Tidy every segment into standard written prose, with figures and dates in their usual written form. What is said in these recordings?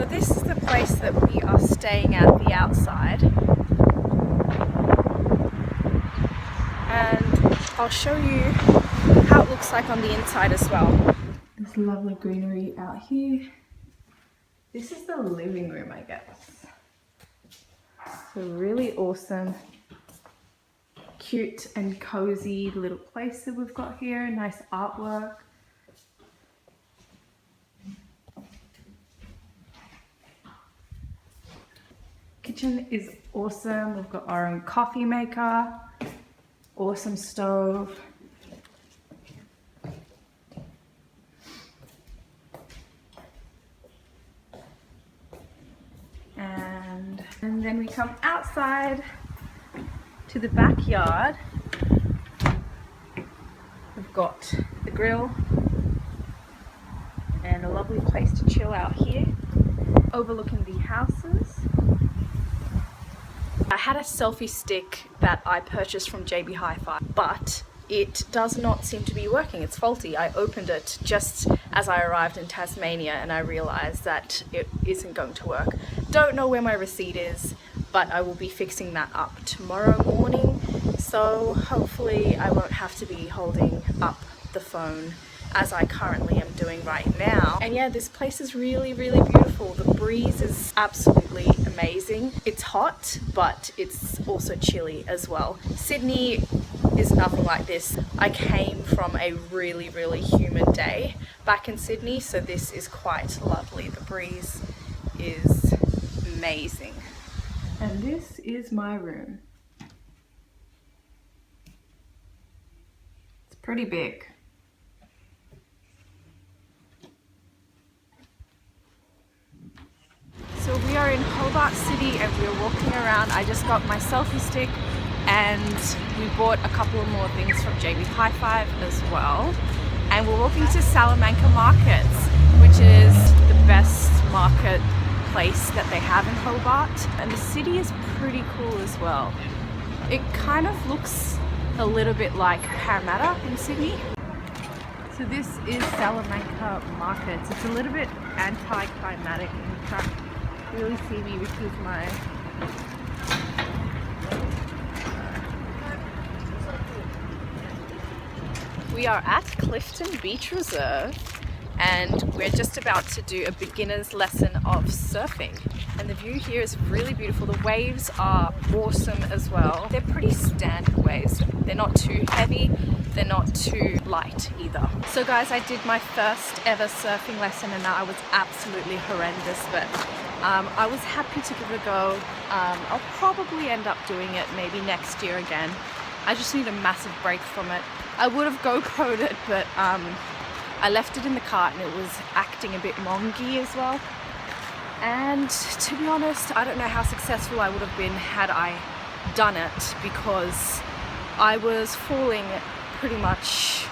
this is the place that we are staying at, the outside. And I'll show you how it looks like on the inside as well. There's lovely greenery out here. This is the living room, I guess. So really awesome, cute and cozy little place that we've got here. Nice artwork. Kitchen is awesome. We've got our own coffee maker, awesome stove. And then we come outside to the backyard. We've got the grill and a lovely place to chill out here, overlooking the houses. I had a selfie stick that I purchased from JB Hi-Fi, but it does not seem to be working. It's faulty. I opened it just as I arrived in Tasmania and I realized that it isn't going to work. Don't know where my receipt is, but I will be fixing that up tomorrow morning. So hopefully I won't have to be holding up the phone as I currently am doing right now. And yeah, this place is really, really beautiful. The breeze is absolutely amazing. It's hot, but it's also chilly as well. Sydney is nothing like this. I came from a really, really humid day back in Sydney, so this is quite lovely. The breeze is amazing. And this is my room. It's pretty big. So we are in Hobart City and we're walking around. I just got my selfie stick and we bought a couple more things from JB Hi-Fi as well. And we're walking to Salamanca Markets, which is the best market place that they have in Hobart. And the city is pretty cool as well. It kind of looks a little bit like Parramatta in Sydney. So this is Salamanca Markets. It's a little bit anti-climatic. You can't really see me because my we are at Clifton Beach Reserve and we're just about to do a beginner's lesson of surfing, and the view here is really beautiful. The waves are awesome as well. They're pretty standard waves. They're not too heavy, they're not too light either. So guys, I did my first ever surfing lesson and I was absolutely horrendous, but I was happy to give it a go. I'll probably end up doing it maybe next year again. I just need a massive break from it. I would have GoPro'd it, but I left it in the cart and it was acting a bit mongy as well. And to be honest, I don't know how successful I would have been had I done it, because I was falling pretty much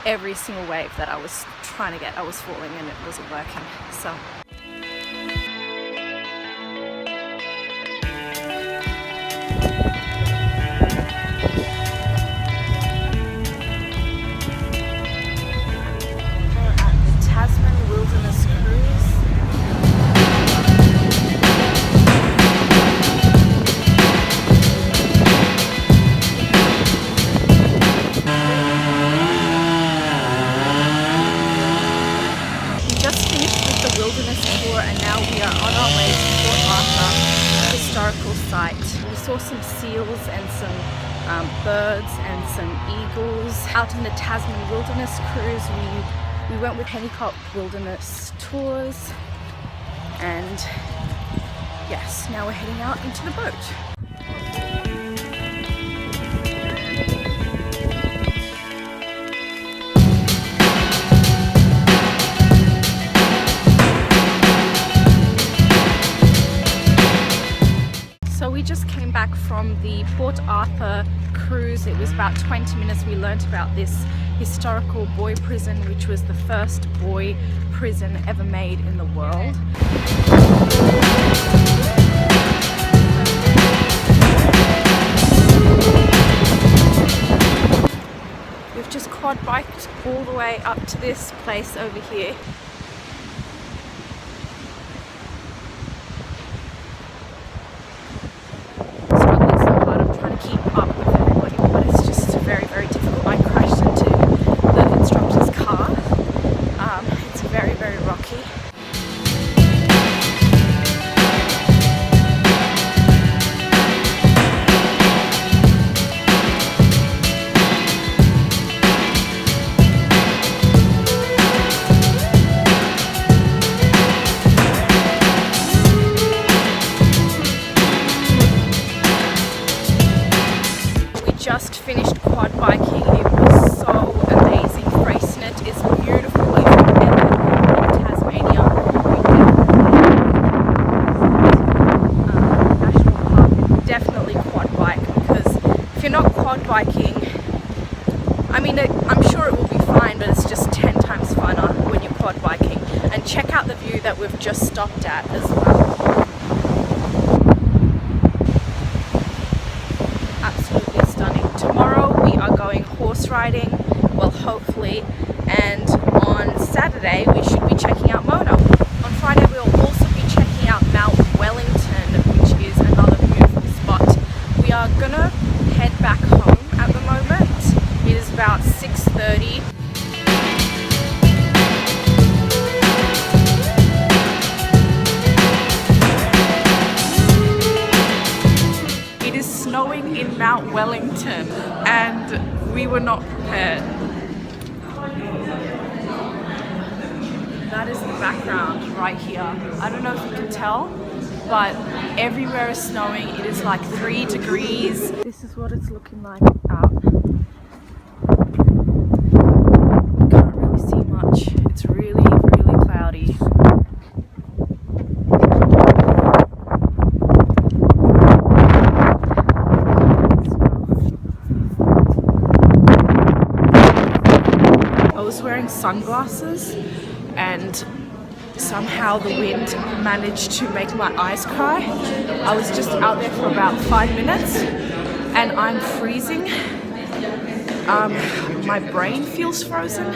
every single wave that I was trying to get. I was falling and it wasn't working. So saw some seals and some birds and some eagles. Out in the Tasman Wilderness Cruise, we went with Hennicott Wilderness Tours, and yes, now we're heading out into the boat. We just came back from the Port Arthur cruise. It was about 20 minutes. We learnt about this historical boy prison, which was the first boy prison ever made in the world. We've just quad biked all the way up to this place over here. I mean, I'm sure it will be fine, but it's just 10 times funner when you're quad biking. And check out the view that we've just stopped at as well. Absolutely stunning. Tomorrow we are going horse riding, well, hopefully, and on Saturday we should be checking out Mona. On Friday we'll also be checking out Mount Wellington, which is another beautiful spot. We are gonna head back home at the moment. It is about 6:30. It is snowing in Mount Wellington and we were not prepared. That is the background right here. I don't know if you can tell, but everywhere is snowing. It is like 3 degrees. This is what it's looking like out. Can't really see much. It's really, really cloudy. I was wearing sunglasses and somehow the wind managed to make my eyes cry. I was just out there for about 5 minutes and I'm freezing. My brain feels frozen.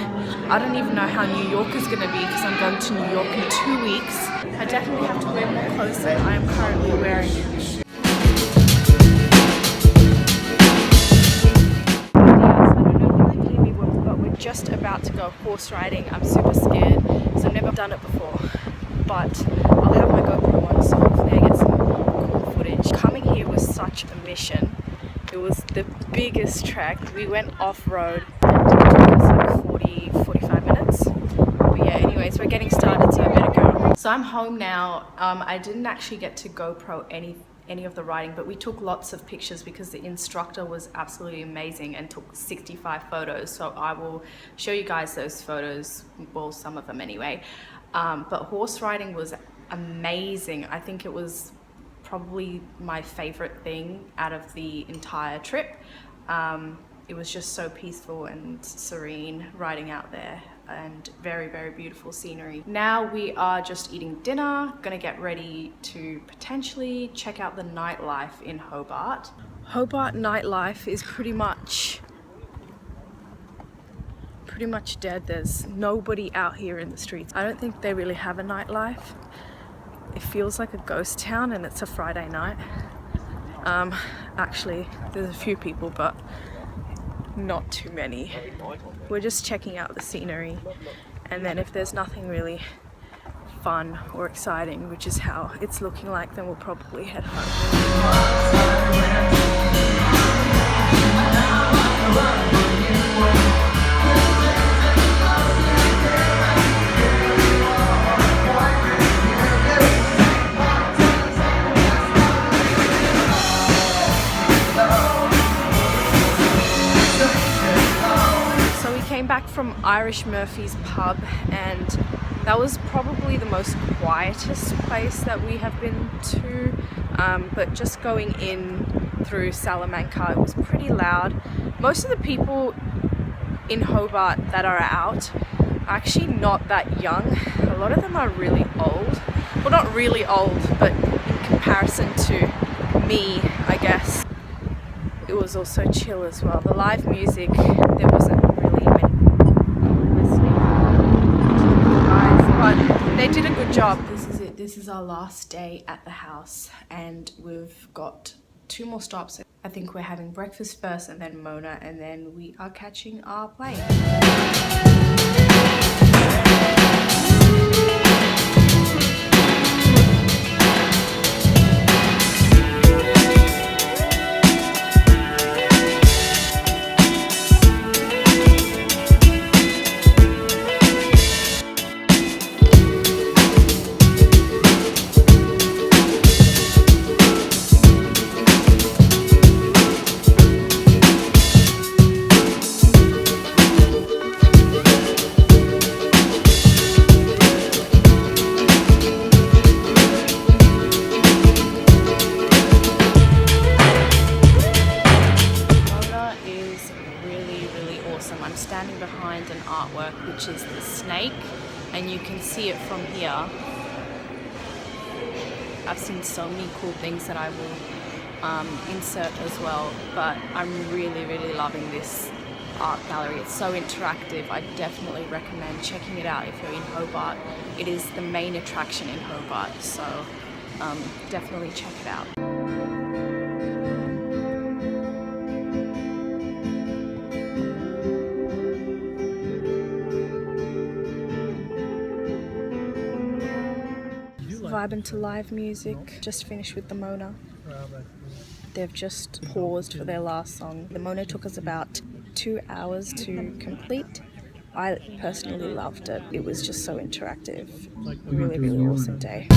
I don't even know how New York is going to be because I'm going to New York in 2 weeks. I definitely have to wear more clothes than I am currently wearing. Just about to go horse riding. I'm super scared because I've never done it before, but I'll have my GoPro on, so hopefully I get some cool footage. Coming here was such a mission. It was the biggest trek. We went off-road. It took us like 45 minutes. But yeah, anyways, we're getting started, so I better go. So I'm home now. I didn't actually get to GoPro any of the riding, but we took lots of pictures because the instructor was absolutely amazing and took 65 photos. So I will show you guys those photos, well, some of them anyway. But horse riding was amazing. I think it was probably my favorite thing out of the entire trip. It was just so peaceful and serene riding out there, and very, very beautiful scenery. Now we are just eating dinner, gonna get ready to potentially check out the nightlife in Hobart. Hobart nightlife is pretty much dead. There's nobody out here in the streets. I don't think they really have a nightlife. It feels like a ghost town and it's a Friday night. Actually, there's a few people, but not too many. We're just checking out the scenery, and then if there's nothing really fun or exciting, which is how it's looking like, then we'll probably head home. Back from Irish Murphy's pub, and that was probably the most quietest place that we have been to, but just going in through Salamanca, it was pretty loud. Most of the people in Hobart that are out are actually not that young. A lot of them are really old. Well, not really old, but in comparison to me, I guess. It was also chill as well. The live music, there wasn't really many listening to guys, but they did a good job. This is it. This is our last day at the house, and we've got 2 more stops. I think we're having breakfast first, and then Mona, and then we are catching our plane. I'm standing behind an artwork which is the snake, and you can see it from here. I've seen so many cool things that I will insert as well, but I'm really loving this art gallery. It's so interactive. I definitely recommend checking it out if you're in Hobart. It is the main attraction in Hobart, so definitely check it out. Vibing to live music. Just finished with the Mona. They've just paused for their last song. The Mona took us about 2 hours to complete. I personally loved it. It was just so interactive. Really awesome day.